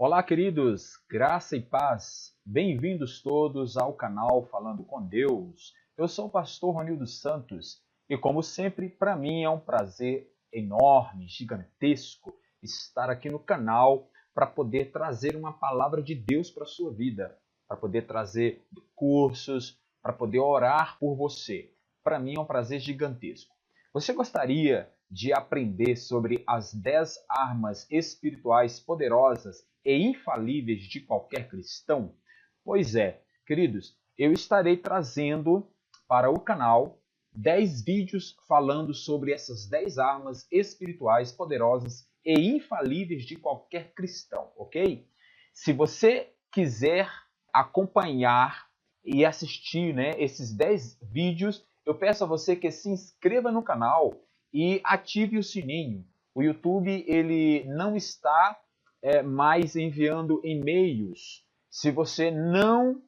Olá, queridos, graça e paz. Bem-vindos todos ao canal Falando com Deus. Eu sou o pastor Ronildo Santos e, como sempre, para mim é um prazer enorme, gigantesco, estar aqui no canal para poder trazer uma palavra de Deus para a sua vida, para poder trazer cursos, para poder orar por você. Para mim é um prazer gigantesco. Você gostaria de aprender sobre as 10 armas espirituais poderosas e infalíveis de qualquer cristão? Pois é, queridos, eu estarei trazendo para o canal 10 vídeos falando sobre essas 10 armas espirituais poderosas e infalíveis de qualquer cristão, ok? Se você quiser acompanhar e assistir, esses 10 vídeos, eu peço a você que se inscreva no canal e ative o sininho. O YouTube ele não está mais enviando e-mails se você não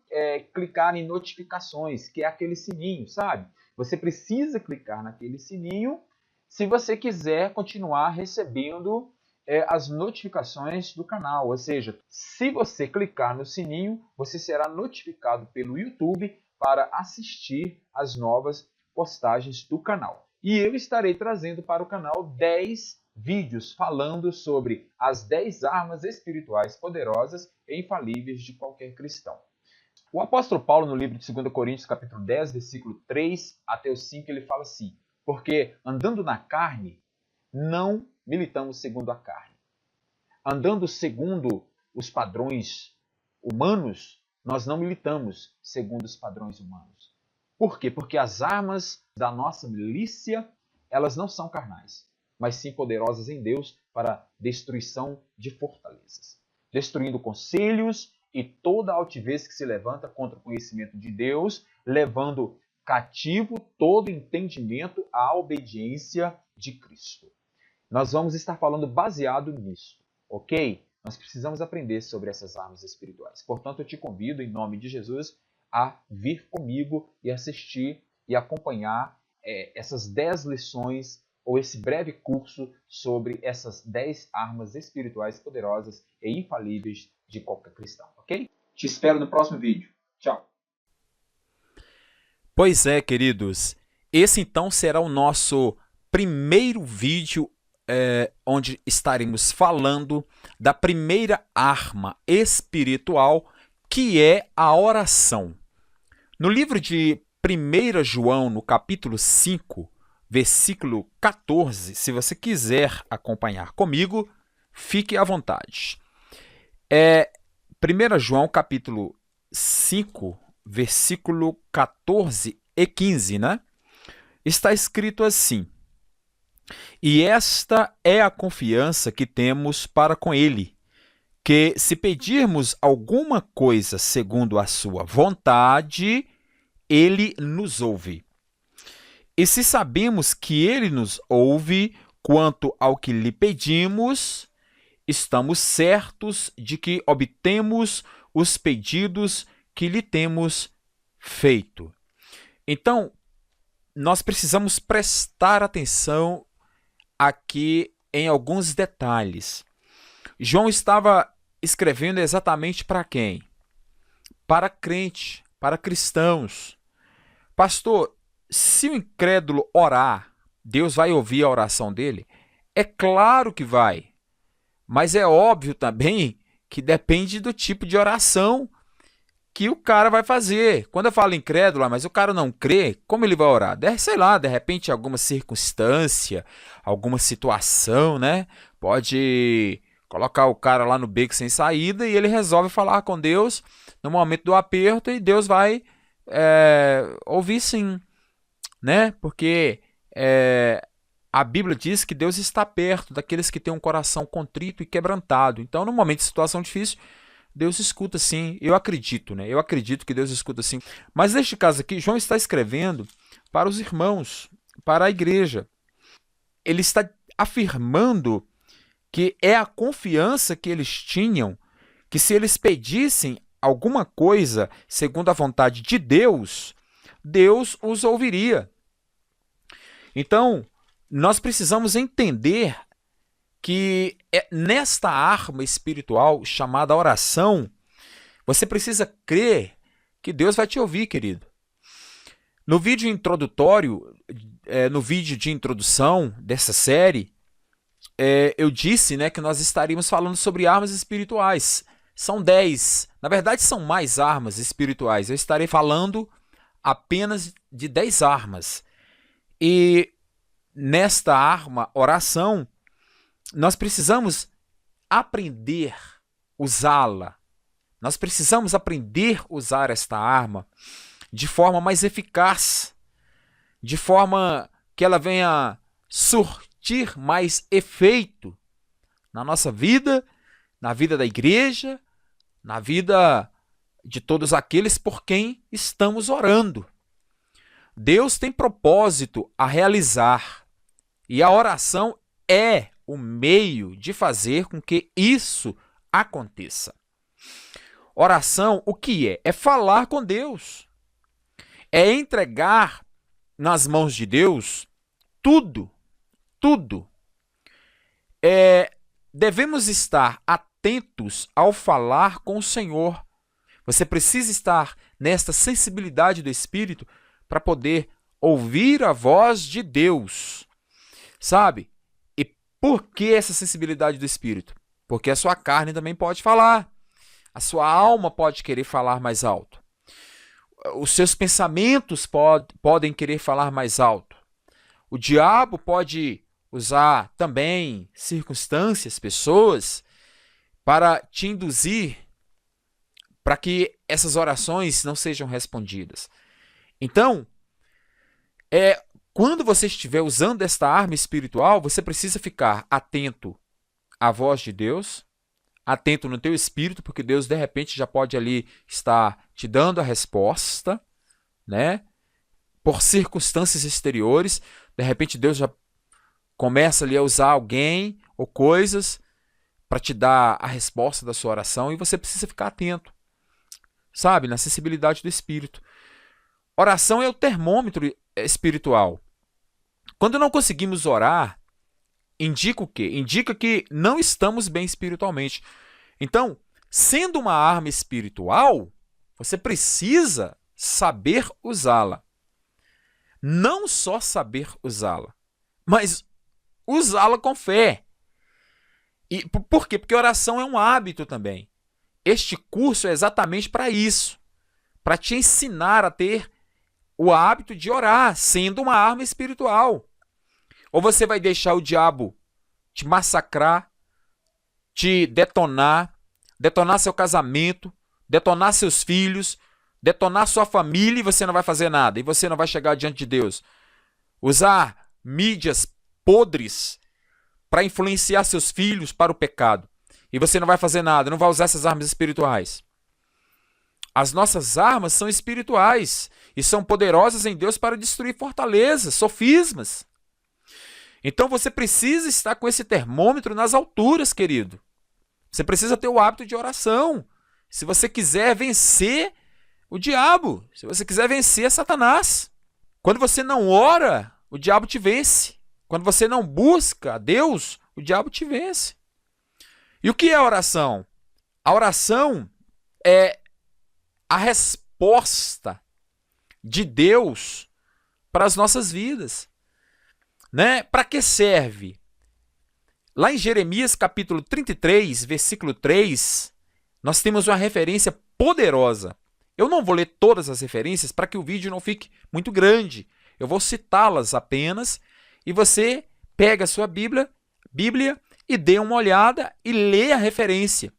clicar em notificações, que é aquele sininho, sabe? Você precisa clicar naquele sininho se você quiser continuar recebendo as notificações do canal. Ou seja, se você clicar no sininho, você será notificado pelo YouTube para assistir as novas postagens do canal. E eu estarei trazendo para o canal 10 vídeos falando sobre as 10 armas espirituais poderosas e infalíveis de qualquer cristão. O apóstolo Paulo, no livro de 2 Coríntios, capítulo 10, versículo 3 até o 5, ele fala assim: porque andando na carne, não militamos segundo a carne. Andando segundo os padrões humanos, nós não militamos segundo os padrões humanos. Por quê? Porque as armas da nossa milícia, elas não são carnais, mas sim poderosas em Deus para destruição de fortalezas, destruindo conselhos e toda altivez que se levanta contra o conhecimento de Deus, levando cativo todo entendimento à obediência de Cristo. Nós vamos estar falando baseado nisso, ok? Nós precisamos aprender sobre essas armas espirituais. Portanto, eu te convido, em nome de Jesus, a vir comigo e assistir e acompanhar essas 10 lições ou esse breve curso sobre essas 10 armas espirituais poderosas e infalíveis de qualquer cristão, ok? Te espero no próximo vídeo. Tchau! Pois é, queridos, esse então será o nosso primeiro vídeo onde estaremos falando da primeira arma espiritual, que é a oração. No livro de 1 João, no capítulo 5, versículo 14, se você quiser acompanhar comigo, fique à vontade. 1 João, capítulo 5, versículo 14 e 15, né? Está escrito assim: e esta é a confiança que temos para com Ele, que se pedirmos alguma coisa segundo a sua vontade, Ele nos ouve. E se sabemos que Ele nos ouve quanto ao que lhe pedimos, estamos certos de que obtemos os pedidos que lhe temos feito. Então, nós precisamos prestar atenção aqui em alguns detalhes. João estava escrevendo exatamente para quem? Para crente, para cristãos. Pastor, se o incrédulo orar, Deus vai ouvir a oração dele? É claro que vai. Mas é óbvio também que depende do tipo de oração que o cara vai fazer. Quando eu falo incrédulo, mas o cara não crê, como ele vai orar? Sei lá, de repente alguma circunstância, alguma situação, né? Pode colocar o cara lá no beco sem saída e ele resolve falar com Deus no momento do aperto e Deus vai ouvir sim, né? Porque a Bíblia diz que Deus está perto daqueles que têm um coração contrito e quebrantado. Então, no momento de situação difícil, Deus escuta sim. Eu acredito, né? Eu acredito que Deus escuta sim. Mas neste caso aqui, João está escrevendo para os irmãos, para a igreja. Ele está afirmando que é a confiança que eles tinham, que se eles pedissem alguma coisa segundo a vontade de Deus, Deus os ouviria. Então, nós precisamos entender que nesta arma espiritual chamada oração, você precisa crer que Deus vai te ouvir, querido. No vídeo introdutório, no vídeo de introdução dessa série, eu disse, né, que nós estaríamos falando sobre armas espirituais. São 10. Na verdade, são mais armas espirituais. Eu estarei falando apenas de 10 armas. E nesta arma, oração, nós precisamos aprender a usá-la. Nós precisamos aprender a usar esta arma de forma mais eficaz, de forma que ela venha surtir mais efeito na nossa vida, na vida da igreja, na vida de todos aqueles por quem estamos orando. Deus tem propósito a realizar e a oração é o meio de fazer com que isso aconteça. Oração, o que é? É falar com Deus. É entregar nas mãos de Deus tudo. Devemos estar atentos ao falar com o Senhor. Você precisa estar nesta sensibilidade do Espírito para poder ouvir a voz de Deus. Sabe? E por que essa sensibilidade do Espírito? Porque a sua carne também pode falar. A sua alma pode querer falar mais alto. Os seus pensamentos podem querer falar mais alto. O diabo pode usar também circunstâncias, pessoas, para te induzir para que essas orações não sejam respondidas. Então, quando você estiver usando esta arma espiritual, você precisa ficar atento à voz de Deus, atento no teu espírito, porque Deus de repente já pode ali estar te dando a resposta, né? Por circunstâncias exteriores, de repente Deus já começa ali a usar alguém ou coisas para te dar a resposta da sua oração e você precisa ficar atento, sabe? Na sensibilidade do espírito. Oração é o termômetro espiritual. Quando não conseguimos orar, indica o quê? Indica que não estamos bem espiritualmente. Então, sendo uma arma espiritual, você precisa saber usá-la. Não só saber usá-la, mas usá-la com fé. E por quê? Porque oração é um hábito também. Este curso é exatamente para isso, para te ensinar a ter o hábito de orar, sendo uma arma espiritual. Ou você vai deixar o diabo te massacrar, te detonar seu casamento, detonar seus filhos, detonar sua família e você não vai fazer nada, e você não vai chegar diante de Deus. Usar mídias podres para influenciar seus filhos para o pecado, e você não vai fazer nada, não vai usar essas armas espirituais. As nossas armas são espirituais e são poderosas em Deus para destruir fortalezas, sofismas. Então você precisa estar com esse termômetro nas alturas, querido. Você precisa ter o hábito de oração. Se você quiser vencer o diabo, se você quiser vencer Satanás. Quando você não ora, o diabo te vence. Quando você não busca a Deus, o diabo te vence. E o que é a oração? A oração é a resposta de Deus para as nossas vidas. Né? Para que serve? Lá em Jeremias capítulo 33, versículo 3, nós temos uma referência poderosa. Eu não vou ler todas as referências para que o vídeo não fique muito grande. Eu vou citá-las apenas e você pega a sua Bíblia e dê uma olhada e lê a referência.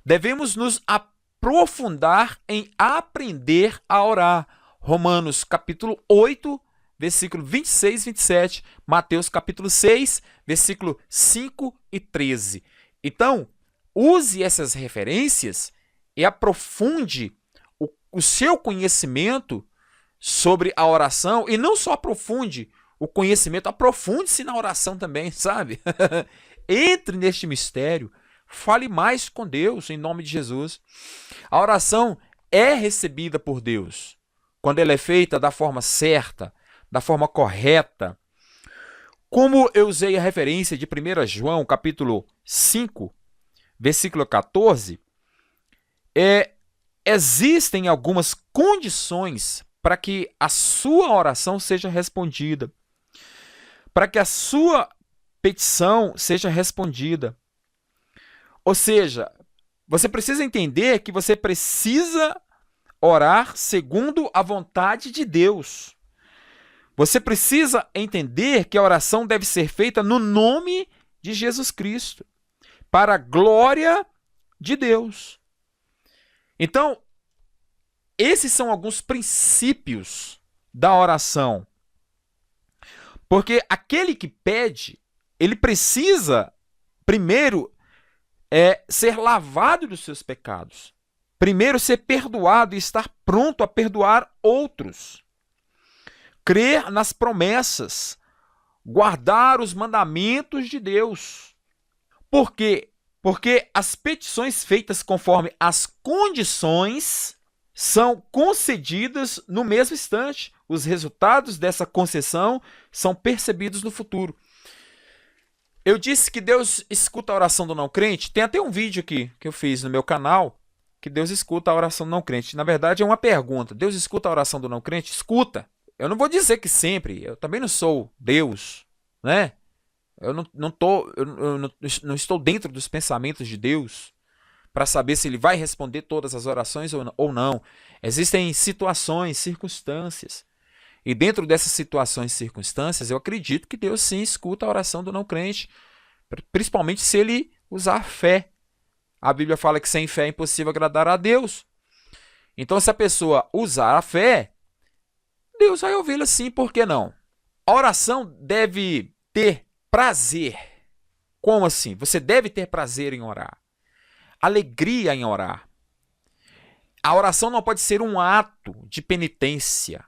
Devemos nos aprofundar em aprender a orar. Romanos capítulo 8, versículo 26 e 27, Mateus capítulo 6, versículo 5 e 13. Então, use essas referências e aprofunde o seu conhecimento sobre a oração, e não só aprofunde o conhecimento, aprofunde-se na oração também, sabe? Entre neste mistério, fale mais com Deus em nome de Jesus. A oração é recebida por Deus quando ela é feita da forma certa, da forma correta. Como eu usei a referência de 1 João, capítulo 5, versículo 14, existem algumas condições para que a sua oração seja respondida, para que a sua petição seja respondida. Ou seja, você precisa entender que você precisa orar segundo a vontade de Deus. Você precisa entender que a oração deve ser feita no nome de Jesus Cristo, para a glória de Deus. Então, esses são alguns princípios da oração. Porque aquele que pede, ele precisa, primeiro, ser lavado dos seus pecados. Primeiro, ser perdoado e estar pronto a perdoar outros. Crer nas promessas. Guardar os mandamentos de Deus. Por quê? Porque as petições feitas conforme as condições são concedidas no mesmo instante. Os resultados dessa concessão são percebidos no futuro. Eu disse que Deus escuta a oração do não crente. Tem até um vídeo aqui que eu fiz no meu canal que Deus escuta a oração do não crente. Na verdade é uma pergunta. Deus escuta a oração do não crente? Escuta. Eu não vou dizer que sempre. Eu também não sou Deus, né? Eu não estou dentro dos pensamentos de Deus para saber se ele vai responder todas as orações ou não. Existem situações, circunstâncias. E dentro dessas situações e circunstâncias, eu acredito que Deus sim escuta a oração do não crente, principalmente se ele usar fé. A Bíblia fala que sem fé é impossível agradar a Deus. Então, se a pessoa usar a fé, Deus vai ouvi-la sim, por que não? A oração deve ter prazer. Como assim? Você deve ter prazer em orar. Alegria em orar. A oração não pode ser um ato de penitência.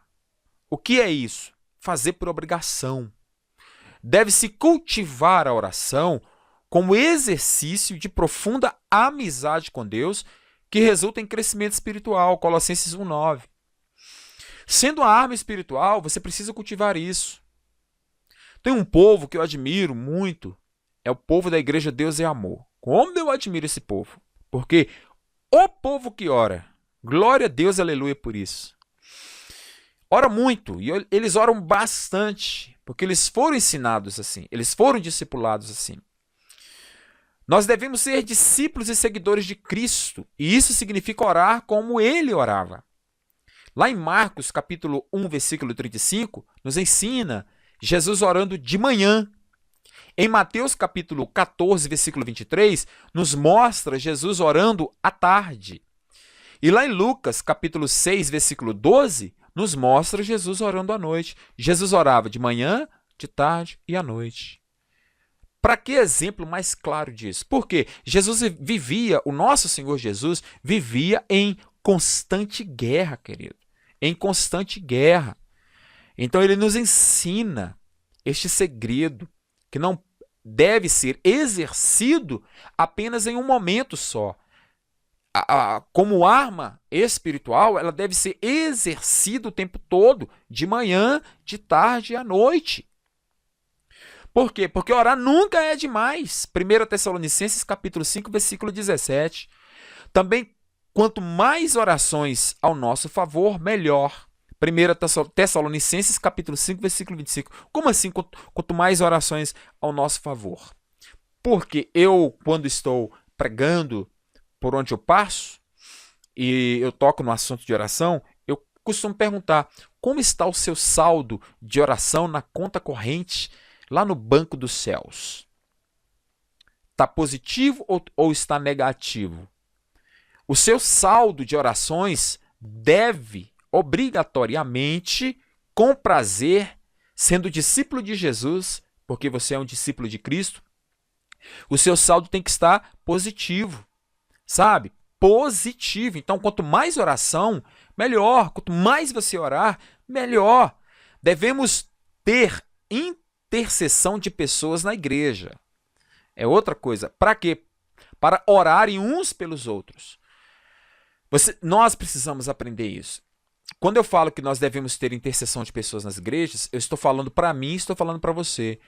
O que é isso? Fazer por obrigação. Deve-se cultivar a oração como exercício de profunda amizade com Deus que resulta em crescimento espiritual. Colossenses 1:9. Sendo a arma espiritual, você precisa cultivar isso. Tem um povo que eu admiro muito, é o povo da Igreja Deus é Amor. Como eu admiro esse povo? Porque o povo que ora, glória a Deus, aleluia por isso. Ora muito, e eles oram bastante, porque eles foram ensinados assim, eles foram discipulados assim. Nós devemos ser discípulos e seguidores de Cristo, e isso significa orar como ele orava. Lá em Marcos, capítulo 1, versículo 35, nos ensina Jesus orando de manhã. Em Mateus, capítulo 14, versículo 23, nos mostra Jesus orando à tarde. E lá em Lucas, capítulo 6, versículo 12, nos mostra Jesus orando à noite. Jesus orava de manhã, de tarde e à noite. Para que exemplo mais claro disso? Porque Jesus vivia, o nosso Senhor Jesus vivia em constante guerra, querido. Em constante guerra. Então ele nos ensina este segredo que não deve ser exercido apenas em um momento só. Como arma espiritual, ela deve ser exercida o tempo todo, de manhã, de tarde e à noite. Por quê? Porque orar nunca é demais. 1 Tessalonicenses capítulo 5, versículo 17. Também, quanto mais orações ao nosso favor, melhor. 1 Tessalonicenses capítulo 5, versículo 25. Como assim, quanto mais orações ao nosso favor? Porque eu, quando estou pregando por onde eu passo, e eu toco no assunto de oração, eu costumo perguntar, como está o seu saldo de oração na conta corrente lá no banco dos céus? Está positivo ou está negativo? O seu saldo de orações deve, obrigatoriamente, com prazer, sendo discípulo de Jesus, porque você é um discípulo de Cristo, o seu saldo tem que estar positivo, sabe? Positivo. Então, quanto mais oração, melhor. Quanto mais você orar, melhor. Devemos ter intercessão de pessoas na igreja. É outra coisa. Para quê? Para orarem uns pelos outros. Nós precisamos aprender isso. Quando eu falo que nós devemos ter intercessão de pessoas nas igrejas, eu estou falando para mim, estou falando para você.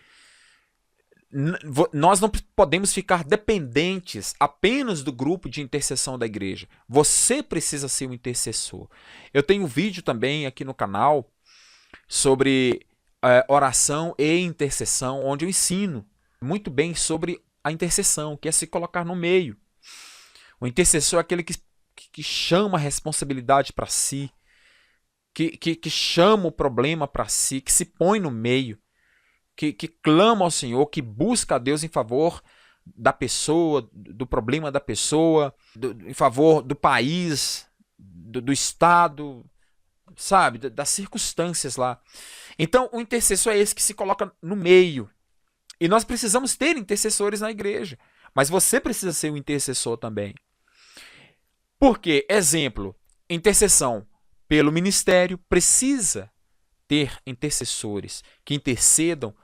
nós não podemos ficar dependentes apenas do grupo de intercessão da igreja. Você precisa ser um intercessor. Eu tenho um vídeo também aqui no canal sobre oração e intercessão, onde eu ensino muito bem sobre a intercessão, que é se colocar no meio. O intercessor é aquele que chama a responsabilidade para si, que chama o problema para si, que se põe no meio, que clama ao Senhor, que busca a Deus em favor da pessoa, do problema da pessoa, em favor do país, do estado, sabe, das circunstâncias lá. Então, o intercessor é esse que se coloca no meio. E nós precisamos ter intercessores na igreja, mas você precisa ser um intercessor também. Por quê? Exemplo, intercessão pelo ministério precisa ter intercessores que intercedam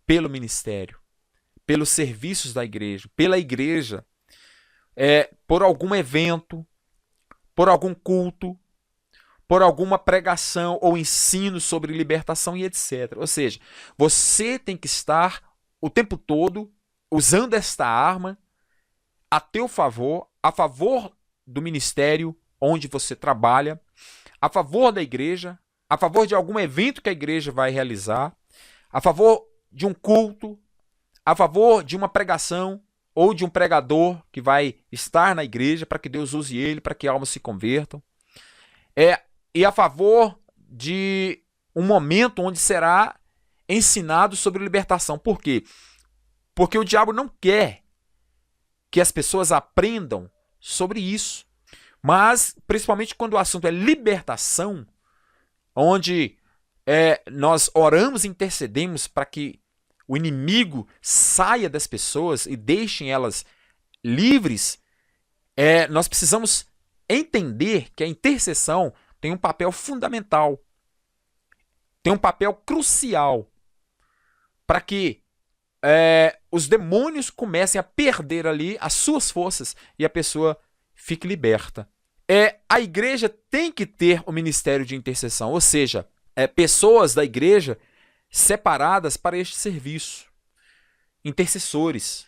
pelo ministério, pelos serviços da igreja, pela igreja, por algum evento, por algum culto, por alguma pregação ou ensino sobre libertação e etc. Ou seja, você tem que estar o tempo todo usando esta arma a teu favor, a favor do ministério onde você trabalha, a favor da igreja, a favor de algum evento que a igreja vai realizar, a favor de um culto, a favor de uma pregação ou de um pregador que vai estar na igreja para que Deus use ele, para que almas se convertam. E a favor de um momento onde será ensinado sobre libertação. Por quê? Porque o diabo não quer que as pessoas aprendam sobre isso. Mas, principalmente quando o assunto é libertação, onde nós oramos e intercedemos para que o inimigo saia das pessoas e deixem elas livres, nós precisamos entender que a intercessão tem um papel fundamental, tem um papel crucial para que os demônios comecem a perder ali as suas forças e a pessoa fique liberta. A igreja tem que ter o ministério de intercessão, ou seja, pessoas da igreja separadas para este serviço. Intercessores,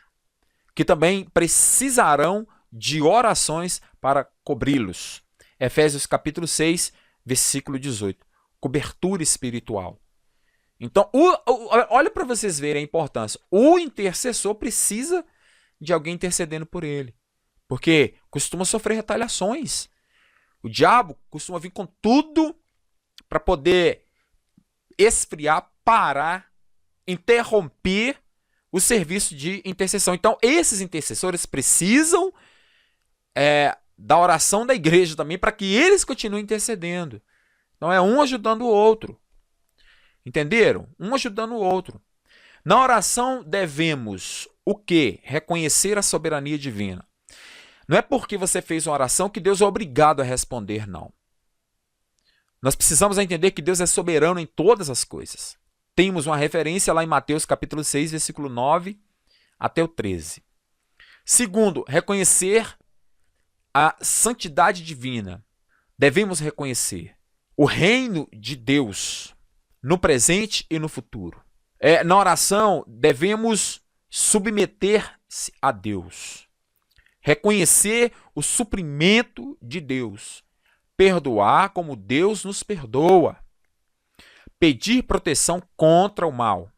que também precisarão de orações para cobri-los. Efésios capítulo 6, versículo 18. Cobertura espiritual. Então, olha para vocês verem a importância. O intercessor precisa de alguém intercedendo por ele. Porque costuma sofrer retaliações. O diabo costuma vir com tudo para poder esfriar, parar, interromper o serviço de intercessão. Então, esses intercessores precisam da oração da igreja também para que eles continuem intercedendo. Então, é um ajudando o outro. Entenderam? Um ajudando o outro. Na oração devemos o quê? Reconhecer a soberania divina. Não é porque você fez uma oração que Deus é obrigado a responder, não. Nós precisamos entender que Deus é soberano em todas as coisas. Temos uma referência lá em Mateus capítulo 6, versículo 9 até o 13. Segundo, reconhecer a santidade divina. Devemos reconhecer o reino de Deus no presente e no futuro. Na oração, devemos submeter-se a Deus. Reconhecer o suprimento de Deus. Perdoar como Deus nos perdoa. Pedir proteção contra o mal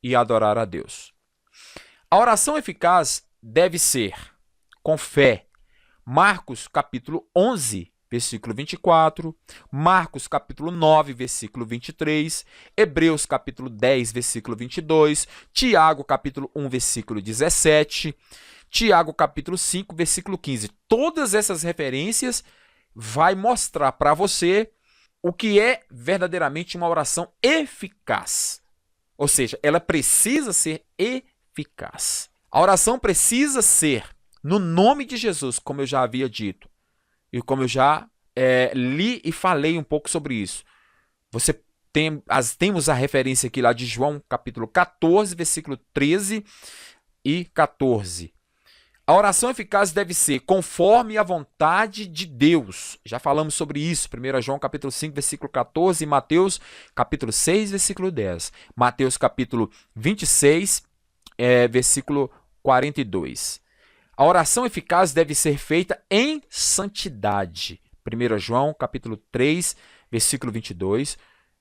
e adorar a Deus. A oração eficaz deve ser com fé. Marcos capítulo 11, versículo 24, Marcos capítulo 9, versículo 23, Hebreus capítulo 10, versículo 22, Tiago capítulo 1, versículo 17, Tiago capítulo 5, versículo 15. Todas essas referências vai mostrar para você o que é verdadeiramente uma oração eficaz. Ou seja, ela precisa ser eficaz. A oração precisa ser no nome de Jesus, como eu já havia dito. E como eu já li e falei um pouco sobre isso. Temos a referência aqui lá de João capítulo 14, versículo 13 e 14. A oração eficaz deve ser conforme a vontade de Deus. Já falamos sobre isso. 1 João capítulo 5, versículo 14 e Mateus capítulo 6, versículo 10. Mateus capítulo 26, versículo 42. A oração eficaz deve ser feita em santidade. 1 João, capítulo 3, versículo 22.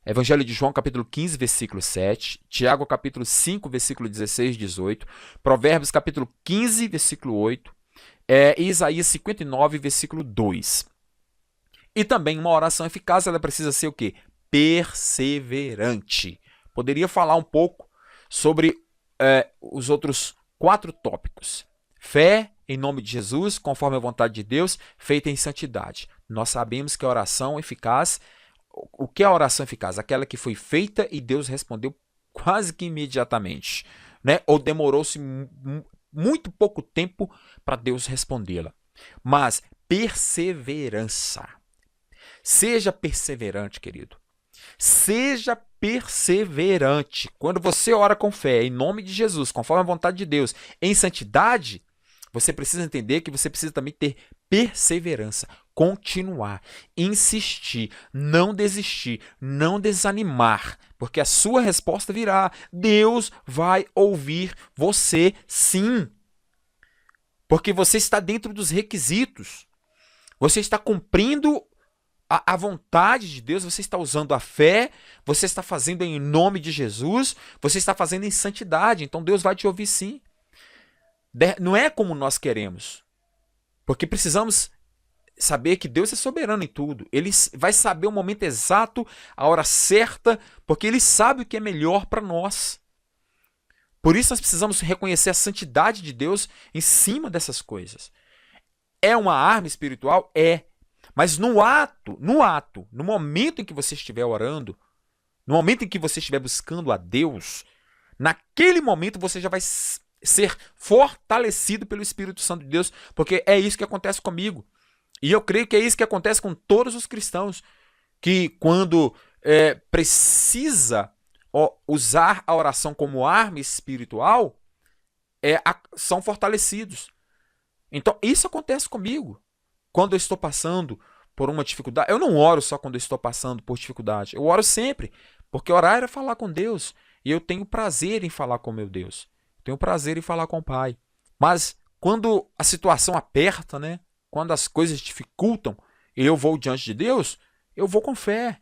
Evangelho de João, capítulo 15, versículo 7. Tiago, capítulo 5, versículo 16 e 18. Provérbios, capítulo 15, versículo 8. Isaías 59, versículo 2. E também uma oração eficaz, ela precisa ser o quê? Perseverante. Poderia falar um pouco sobre os outros 4 tópicos. Fé em nome de Jesus, conforme a vontade de Deus, feita em santidade. Nós sabemos que a oração eficaz, o que é a oração eficaz? Aquela que foi feita e Deus respondeu quase que imediatamente, né? Ou demorou-se muito pouco tempo para Deus respondê-la. Mas perseverança. Seja perseverante, querido. Seja perseverante. Quando você ora com fé, em nome de Jesus, conforme a vontade de Deus, em santidade, você precisa entender que você precisa também ter perseverança, continuar, insistir, não desistir, não desanimar, porque a sua resposta virá. Deus vai ouvir você, sim, porque você está dentro dos requisitos, você está cumprindo a vontade de Deus, você está usando a fé, você está fazendo em nome de Jesus, você está fazendo em santidade, então Deus vai te ouvir, sim. Não é como nós queremos, porque precisamos saber que Deus é soberano em tudo. Ele vai saber o momento exato, a hora certa, porque Ele sabe o que é melhor para nós. Por isso nós precisamos reconhecer a santidade de Deus em cima dessas coisas. É uma arma espiritual? É. Mas no momento em que você estiver orando, no momento em que você estiver buscando a Deus, naquele momento você já vai ser fortalecido pelo Espírito Santo de Deus, porque é isso que acontece comigo. E eu creio que é isso que acontece com todos os cristãos, que quando precisa usar a oração como arma espiritual, são fortalecidos. Então, isso acontece comigo. Quando eu estou passando por uma dificuldade, eu não oro só quando eu estou passando por dificuldade, eu oro sempre, porque orar é falar com Deus, e eu tenho prazer em falar com meu Deus. Tenho prazer em falar com o Pai. Mas quando a situação aperta, né? Quando as coisas dificultam e eu vou diante de Deus, eu vou com fé,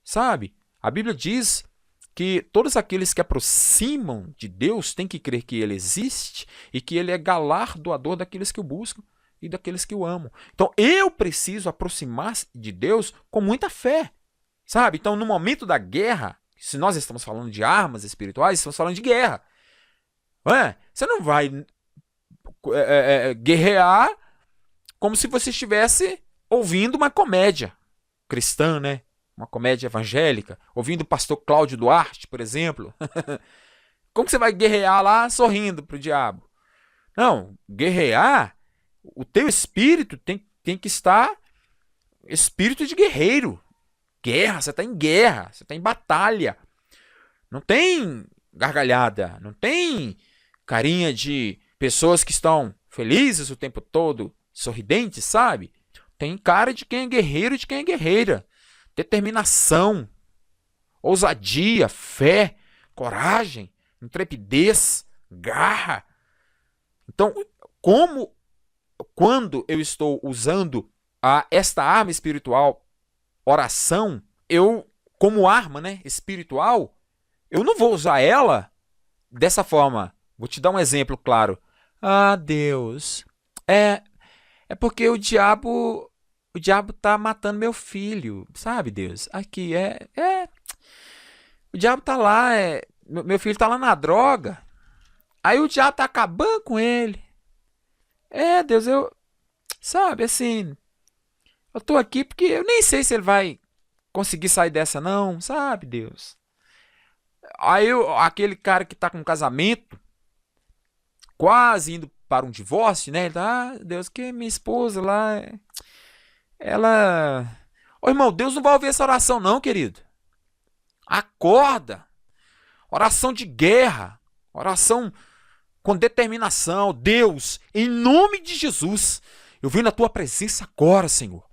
sabe? A Bíblia diz que todos aqueles que aproximam de Deus têm que crer que Ele existe e que Ele é galardoador daqueles que o buscam e daqueles que o amam. Então eu preciso aproximar de Deus com muita fé, sabe? Então no momento da guerra, se nós estamos falando de armas espirituais, estamos falando de guerra. Você não vai guerrear como se você estivesse ouvindo uma comédia cristã, né? Uma comédia evangélica, ouvindo o pastor Cláudio Duarte, por exemplo. Como que você vai guerrear lá sorrindo para o diabo? Não, guerrear, o teu espírito tem que estar espírito de guerreiro. Guerra, você está em guerra, você está em batalha. Não tem gargalhada, não tem carinha de pessoas que estão felizes o tempo todo, sorridentes, sabe? Tem cara de quem é guerreiro e de quem é guerreira. Determinação, ousadia, fé, coragem, intrepidez, garra. Então, quando eu estou usando esta arma espiritual, oração, como arma, né, espiritual, eu não vou usar ela dessa forma. Vou te dar um exemplo claro. Deus, é porque o diabo tá matando meu filho, sabe, Deus? Aqui, o diabo tá lá, meu filho tá lá na droga, aí o diabo tá acabando com ele. Deus, sabe, assim, eu tô aqui porque eu nem sei se ele vai conseguir sair dessa não, sabe, Deus? Aí aquele cara que tá com um casamento, quase indo para um divórcio, né? Ele tá, Deus, que minha esposa lá, ela... irmão, Deus não vai ouvir essa oração não, querido. Acorda. Oração de guerra. Oração com determinação. Deus, em nome de Jesus, eu venho na tua presença agora, Senhor.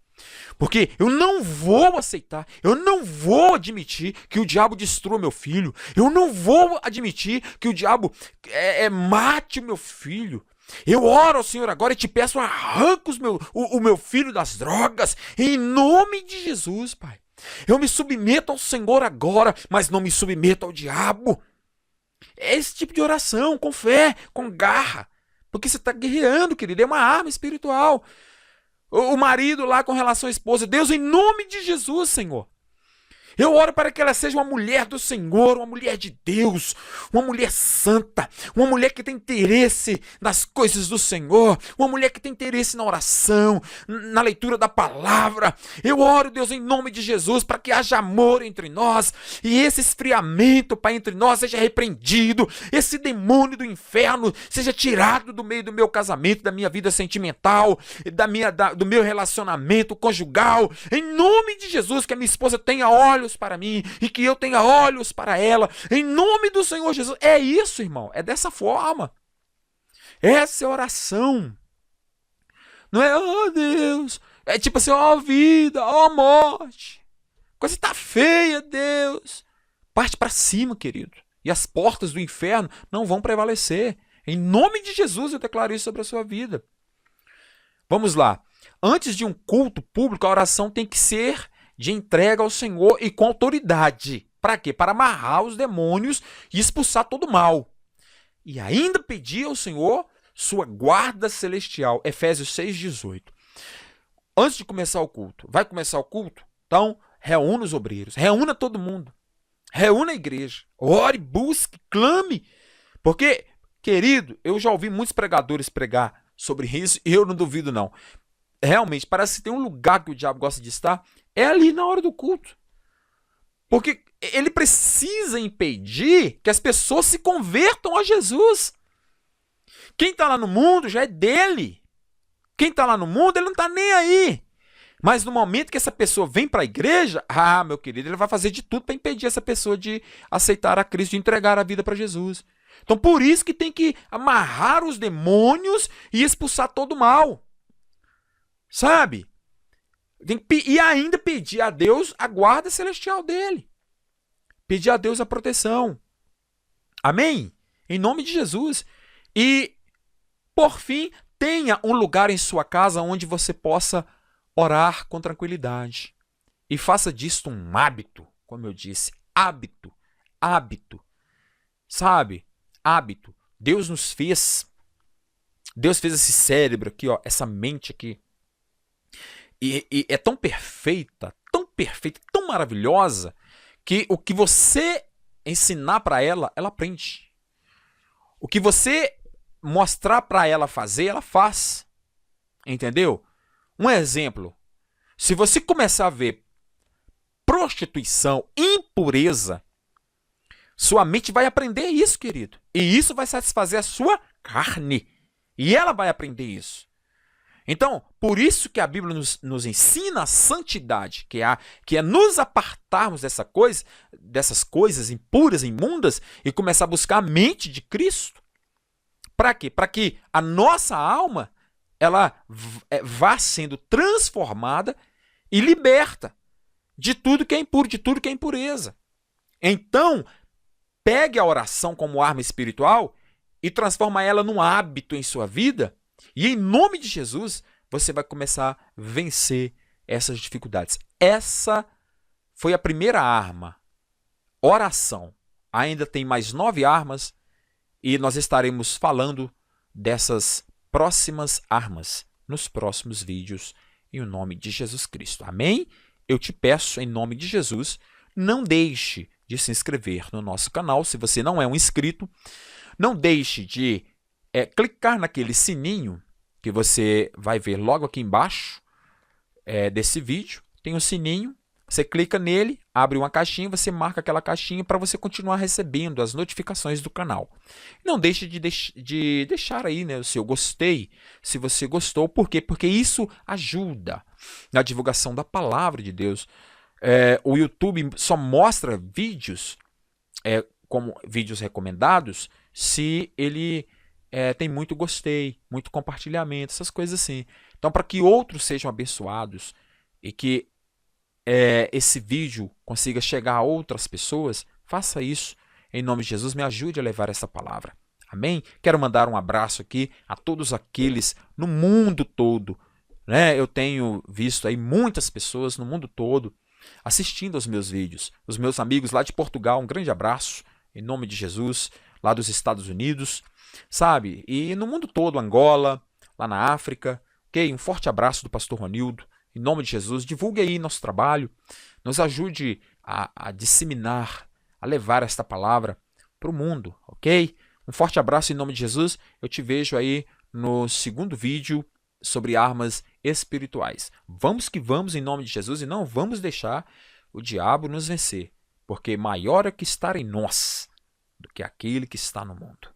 Porque eu não vou aceitar, eu não vou admitir que o diabo destrua meu filho. Eu não vou admitir que o diabo mate o meu filho. Eu oro ao Senhor agora e te peço, arranca o meu filho das drogas, em nome de Jesus, Pai. Eu me submeto ao Senhor agora, mas não me submeto ao diabo. É esse tipo de oração, com fé, com garra. Porque você está guerreando, querido, é uma arma espiritual. O marido lá com relação à esposa, Deus, em nome de Jesus, Senhor. Eu oro para que ela seja uma mulher do Senhor, uma mulher de Deus, uma mulher santa, uma mulher que tem interesse nas coisas do Senhor, uma mulher que tem interesse na oração, na leitura da palavra. Eu oro, Deus, em nome de Jesus, para que haja amor entre nós e esse esfriamento, Pai, entre nós seja repreendido, esse demônio do inferno seja tirado do meio do meu casamento, da minha vida sentimental, do meu relacionamento conjugal. Em nome de Jesus, que a minha esposa tenha olhos para mim e que eu tenha olhos para ela, em nome do Senhor Jesus. É isso, irmão, é dessa forma. Essa é a oração. Não é, oh Deus, é tipo assim, ó vida, ó morte, coisa tá feia, Deus. Parte para cima, querido, e as portas do inferno não vão prevalecer. Em nome de Jesus eu declaro isso sobre a sua vida. Vamos lá. Antes de um culto público, a oração tem que ser de entrega ao Senhor e com autoridade. Para quê? Para amarrar os demônios e expulsar todo o mal. E ainda pedir ao Senhor sua guarda celestial. Efésios 6,18. Antes de começar o culto, vai começar o culto? Então, reúna os obreiros, reúna todo mundo, reúna a igreja, ore, busque, clame. Porque, querido, eu já ouvi muitos pregadores pregar sobre isso e eu não duvido não. Realmente, parece que tem um lugar que o diabo gosta de estar, é ali na hora do culto. Porque ele precisa impedir que as pessoas se convertam a Jesus. Quem está lá no mundo já é dele. Quem está lá no mundo, ele não está nem aí. Mas no momento que essa pessoa vem para a igreja, meu querido, ele vai fazer de tudo para impedir essa pessoa de aceitar a Cristo, de entregar a vida para Jesus. Então por isso que tem que amarrar os demônios e expulsar todo o mal. Sabe? E ainda pedir a Deus a guarda celestial dele. Pedir a Deus a proteção. Amém? Em nome de Jesus. E, por fim, tenha um lugar em sua casa onde você possa orar com tranquilidade. E faça disso um hábito, como eu disse. Hábito. Hábito. Sabe? Hábito. Deus nos fez. Deus fez esse cérebro aqui, ó, essa mente aqui. E é tão perfeita, tão maravilhosa, que o que você ensinar para ela, ela aprende. O que você mostrar para ela fazer, ela faz. Entendeu? Um exemplo. Se você começar a ver prostituição, impureza, sua mente vai aprender isso, querido. E isso vai satisfazer a sua carne. E ela vai aprender isso. Então, por isso que a Bíblia nos ensina a santidade, que é nos apartarmos dessas coisas impuras, imundas, e começar a buscar a mente de Cristo. Para quê? Para que a nossa alma ela vá sendo transformada e liberta de tudo que é impuro, de tudo que é impureza. Então, pegue a oração como arma espiritual e transforma ela num hábito em sua vida. E em nome de Jesus, você vai começar a vencer essas dificuldades. Essa foi a primeira arma, oração. Ainda tem mais 9 armas e nós estaremos falando dessas próximas armas nos próximos vídeos em nome de Jesus Cristo. Amém? Eu te peço em nome de Jesus, não deixe de se inscrever no nosso canal se você não é um inscrito. Não deixe de clicar naquele sininho que você vai ver logo aqui embaixo desse vídeo. Tem um sininho, você clica nele, abre uma caixinha, você marca aquela caixinha para você continuar recebendo as notificações do canal. Não deixe de deixar aí, né, o seu gostei, se você gostou. Por quê? Porque isso ajuda na divulgação da palavra de Deus. O YouTube só mostra vídeos como vídeos recomendados se ele tem muito gostei, muito compartilhamento, essas coisas assim. Então, para que outros sejam abençoados, e que esse vídeo consiga chegar a outras pessoas, faça isso. Em nome de Jesus, me ajude a levar essa palavra. Amém? Quero mandar um abraço aqui a todos aqueles no mundo todo. Né? Eu tenho visto aí muitas pessoas no mundo todo assistindo aos meus vídeos. Os meus amigos lá de Portugal, um grande abraço, em nome de Jesus, lá dos Estados Unidos, sabe? E no mundo todo, Angola, lá na África, ok? Um forte abraço do pastor Ronildo, em nome de Jesus. Divulgue aí nosso trabalho, nos ajude a disseminar, a levar esta palavra para o mundo, ok? Um forte abraço em nome de Jesus. Eu te vejo aí no segundo vídeo sobre armas espirituais. Vamos que vamos em nome de Jesus e não vamos deixar o diabo nos vencer, porque maior é o que está em nós do que aquele que está no mundo.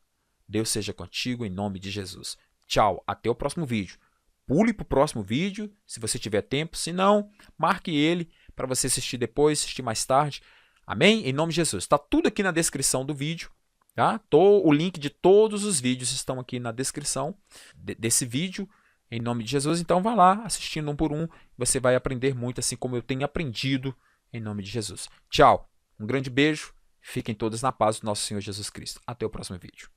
Deus seja contigo em nome de Jesus. Tchau, até o próximo vídeo. Pule para o próximo vídeo, se você tiver tempo. Se não, marque ele para você assistir depois, assistir mais tarde. Amém? Em nome de Jesus. Está tudo aqui na descrição do vídeo. Tá? O link de todos os vídeos estão aqui na descrição desse vídeo. Em nome de Jesus. Então vá lá, assistindo um por um. Você vai aprender muito, assim como eu tenho aprendido. Em nome de Jesus. Tchau. Um grande beijo. Fiquem todos na paz do nosso Senhor Jesus Cristo. Até o próximo vídeo.